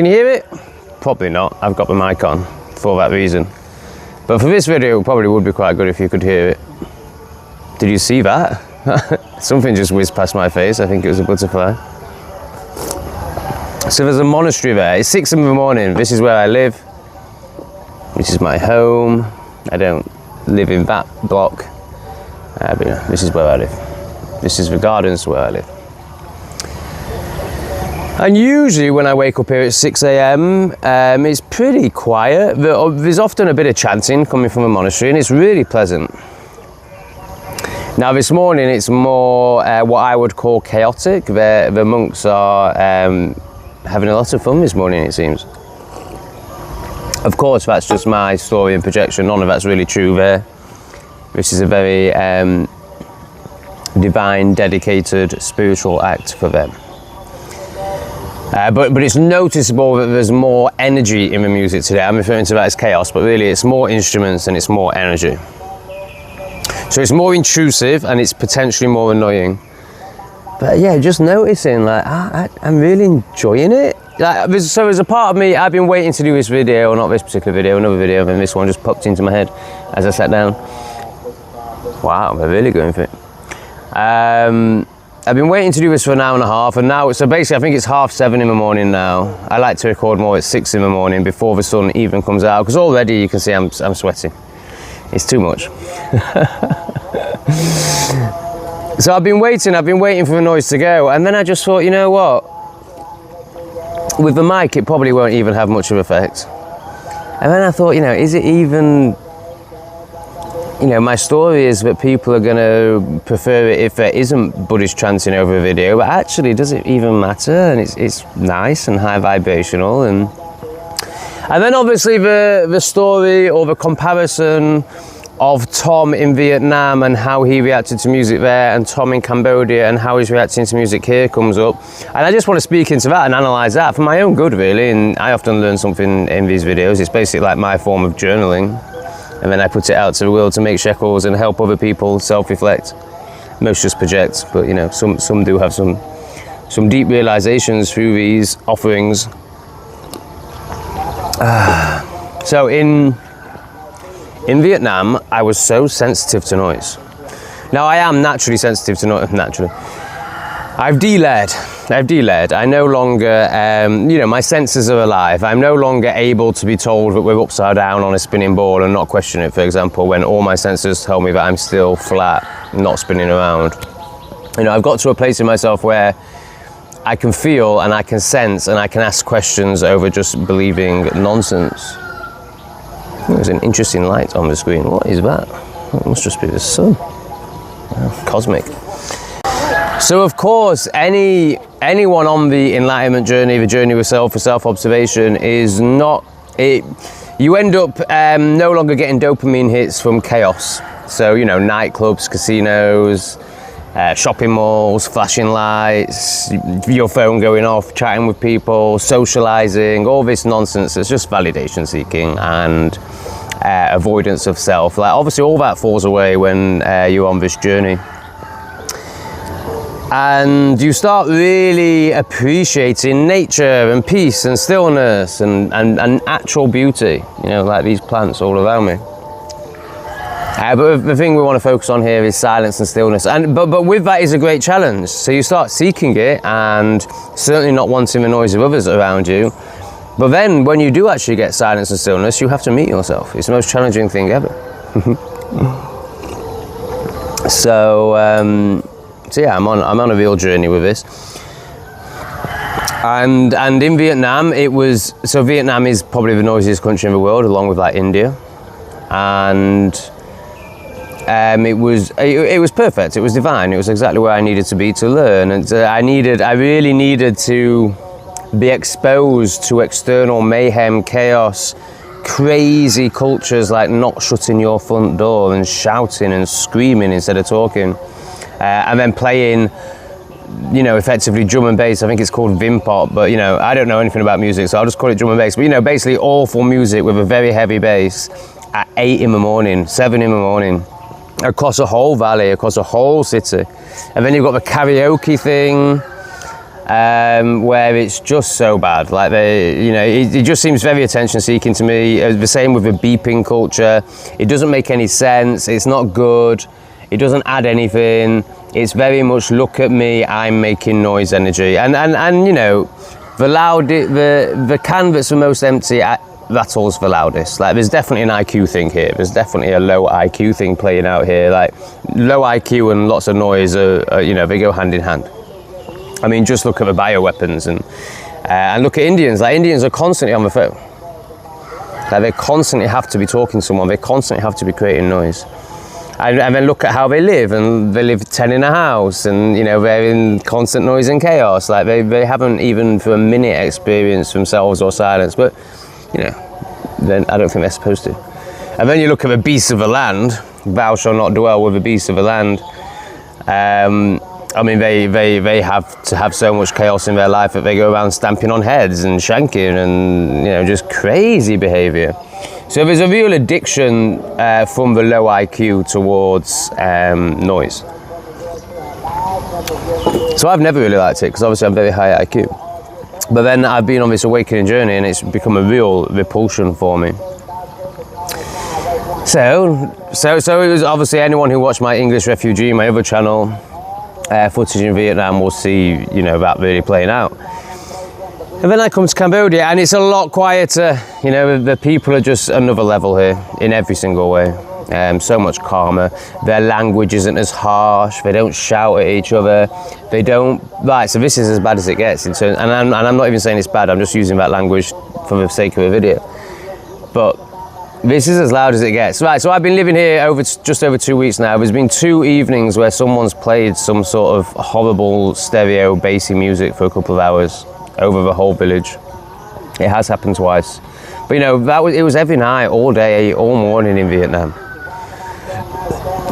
Can you hear it? Probably not. I've got the mic on for that reason. But for this video, it probably would be quite good if you could hear it. Did you see that? Something just whizzed past my face. I think it was a butterfly. So there's a monastery there. It's 6 in the morning. This is where I live. This is my home. I don't live in that block. But yeah, this is where I live. This is the gardens where I live. And usually when I wake up here at 6 a.m, it's pretty quiet. There's often a bit of chanting coming from a monastery, and it's really pleasant. Now this morning it's more what I would call chaotic. The monks are having a lot of fun this morning, it seems. Of course, that's just my story and projection. None of that's really true there. This is a very divine, dedicated, spiritual act for them. But it's noticeable that there's more energy in the music today. I'm referring to that as chaos, but really it's more instruments and it's more energy. So it's more intrusive and it's potentially more annoying. But yeah, just noticing, like, I'm really enjoying it. Like, so there's a part of me, I've been waiting to do this video, or not this particular video, another video, and this one just popped into my head as I sat down. Wow, they're really going for it. I've been waiting to do this for an hour and a half, and now, so basically I think it's 7:30 in the morning now. I like to record more at 6 in the morning before the sun even comes out, because already you can see I'm sweating. It's too much. So I've been waiting for the noise to go, and then I just thought, you know what? With the mic, it probably won't even have much of an effect. And then I thought, you know, is it even... You know, my story is that people are going to prefer it if there isn't Buddhist chanting over a video, but actually, does it even matter? And it's nice and high vibrational. And then obviously the story or the comparison of Tom in Vietnam and how he reacted to music there, and Tom in Cambodia and how he's reacting to music here comes up. And I just want to speak into that and analyse that for my own good, really. And I often learn something in these videos. It's basically like my form of journaling. And then I put it out to the world to make shekels and help other people self-reflect. Most just project, but you know, some do have some deep realizations through these offerings. So in Vietnam, I was so sensitive to noise. Now I am naturally sensitive to noise, naturally. I've de-led. I no longer, you know, my senses are alive. I'm no longer able to be told that we're upside down on a spinning ball and not question it, for example, when all my senses tell me that I'm still flat, not spinning around. You know, I've got to a place in myself where I can feel and I can sense and I can ask questions over just believing nonsense. There's an interesting light on the screen. What is that? It must just be the sun. Cosmic. So of course, anyone on the enlightenment journey, the journey with self, for self-observation, is not it. You end up no longer getting dopamine hits from chaos. So, you know, nightclubs, casinos, shopping malls, flashing lights, your phone going off, chatting with people, socializing, all this nonsense. It's just validation seeking and avoidance of self. Like, obviously all that falls away when you're on this journey. And you start really appreciating nature and peace and stillness and natural beauty, you know, like these plants all around me. But the thing we want to focus on here is silence and stillness. But with that is a great challenge. So you start seeking it and certainly not wanting the noise of others around you. But then when you do actually get silence and stillness, you have to meet yourself. It's the most challenging thing ever. So yeah, I'm on a real journey with this. And in Vietnam, Vietnam is probably the noisiest country in the world, along with like India. And it was perfect. It was divine. It was exactly where I needed to be to learn. And I really needed to be exposed to external mayhem, chaos, crazy cultures like not shutting your front door and shouting and screaming instead of talking. And then playing, you know, effectively drum and bass. I think it's called Vim Pop, but you know, I don't know anything about music, so I'll just call it drum and bass. But you know, basically awful music with a very heavy bass at 8 in the morning, 7 in the morning, across a whole valley, across a whole city. And then you've got the karaoke thing. where it's just so bad. Like it just seems very attention seeking to me. The same with the beeping culture. It doesn't make any sense. It's not good. It doesn't add anything. It's very much look at me, I'm making noise energy. And you know, the canvas the most empty, rattles the loudest. Like there's definitely an IQ thing here. There's definitely a low IQ thing playing out here. Like low IQ and lots of noise are you know, they go hand in hand. I mean, just look at the bioweapons and look at Indians. Like Indians are constantly on the phone. Like they constantly have to be talking to someone. They constantly have to be creating noise. And then look at how they live, and they live 10 in a house, and you know, they're in constant noise and chaos. Like they haven't even for a minute experienced themselves or silence, but you know, then I don't think they're supposed to. And then you look at the beasts of the land, thou shalt not dwell with the beasts of the land. I mean, they have to have so much chaos in their life that they go around stamping on heads and shanking and, you know, just crazy behavior. So there's a real addiction from the low IQ towards noise. So I've never really liked it because obviously I'm very high IQ. But then I've been on this awakening journey and it's become a real repulsion for me. So it was obviously anyone who watched my English Refugee, my other channel, footage in Vietnam will see, you know, that really playing out. And then I come to Cambodia and it's a lot quieter. You know, the people are just another level here in every single way. So much calmer. Their language isn't as harsh. They don't shout at each other. They don't. Right. So this is as bad as it gets in terms. And I'm not even saying it's bad. I'm just using that language for the sake of a video. But this is as loud as it gets. Right. So I've been living here just over 2 weeks now. There's been 2 evenings where someone's played some sort of horrible stereo bassy music for a couple of hours over the whole village. It has happened twice. But you know, it was every night, all day, all morning in Vietnam.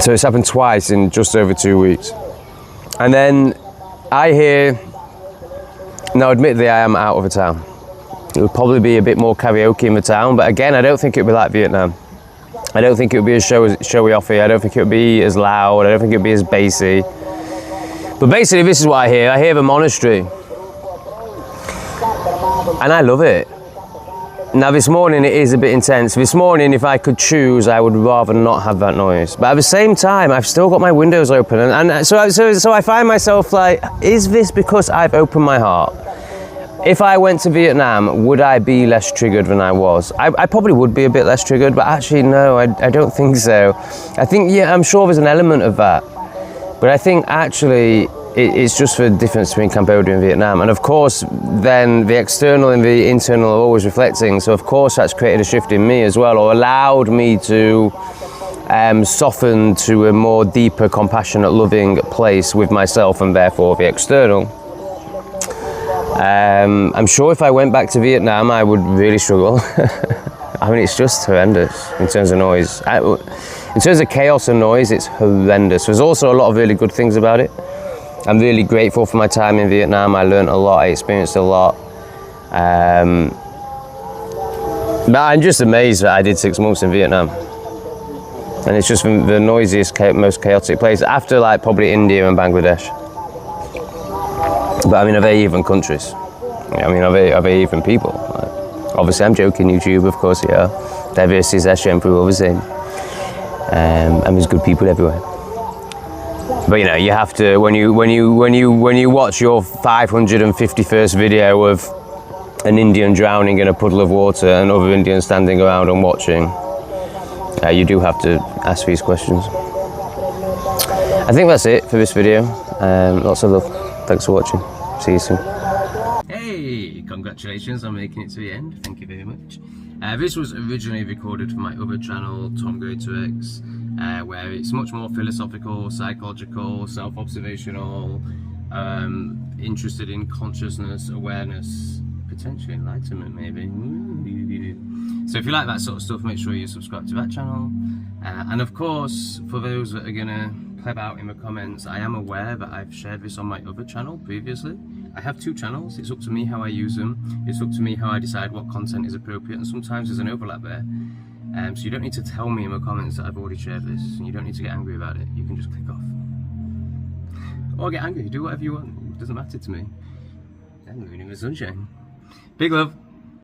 So it's happened twice in just over 2 weeks. And then I hear, now admittedly I am out of the town. It would probably be a bit more karaoke in the town, but again, I don't think it would be like Vietnam. I don't think it would be as showy offy. I don't think it would be as loud. I don't think it would be as bassy. But basically this is what I hear. I hear the monastery. And I love it. Now this morning it is a bit intense. This morning, if I could choose, I would rather not have that noise. But at the same time, I've still got my windows open, and so I find myself like, is this because I've opened my heart? If I went to Vietnam, would I be less triggered than I was? I probably would be a bit less triggered, but actually no, I don't think so. I think, yeah, I'm sure there's an element of that. But I think actually it's just the difference between Cambodia and Vietnam. And of course, then the external and the internal are always reflecting. So of course that's created a shift in me as well, or allowed me to soften to a more deeper, compassionate, loving place with myself and therefore the external. I'm sure if I went back to Vietnam, I would really struggle. I mean, it's just horrendous in terms of noise. In terms of chaos and noise, it's horrendous. There's also a lot of really good things about it. I'm really grateful for my time in Vietnam. I learned a lot, I experienced a lot. But I'm just amazed that I did 6 months in Vietnam. And it's just the noisiest, most chaotic place, after like probably India and Bangladesh. But I mean, are they even countries? I mean, are they even people? Obviously, I'm joking, YouTube, of course, yeah. Diversity is Siem Reap, obviously. And there's good people everywhere. But you know, you have to, when you watch your 551st video of an Indian drowning in a puddle of water and other Indians standing around and watching, you do have to ask these questions. I think that's it for this video. Lots of love. Thanks for watching. See you soon. Hey, congratulations on making it to the end. Thank you very much. This was originally recorded for my other channel, Tom Goes to X, where it's much more philosophical, psychological, self-observational, interested in consciousness, awareness, potentially enlightenment maybe. So if you like that sort of stuff, make sure you subscribe to that channel. And of course, for those that are gonna pleb out in the comments, I am aware that I've shared this on my other channel previously. I have 2 channels. It's up to me how I use them. It's up to me how I decide what content is appropriate, and sometimes there's an overlap there. So you don't need to tell me in the comments that I've already shared this, and you don't need to get angry about it. You can just click off. Or get angry, do whatever you want. It doesn't matter to me. Moon in the sunshine. Big love.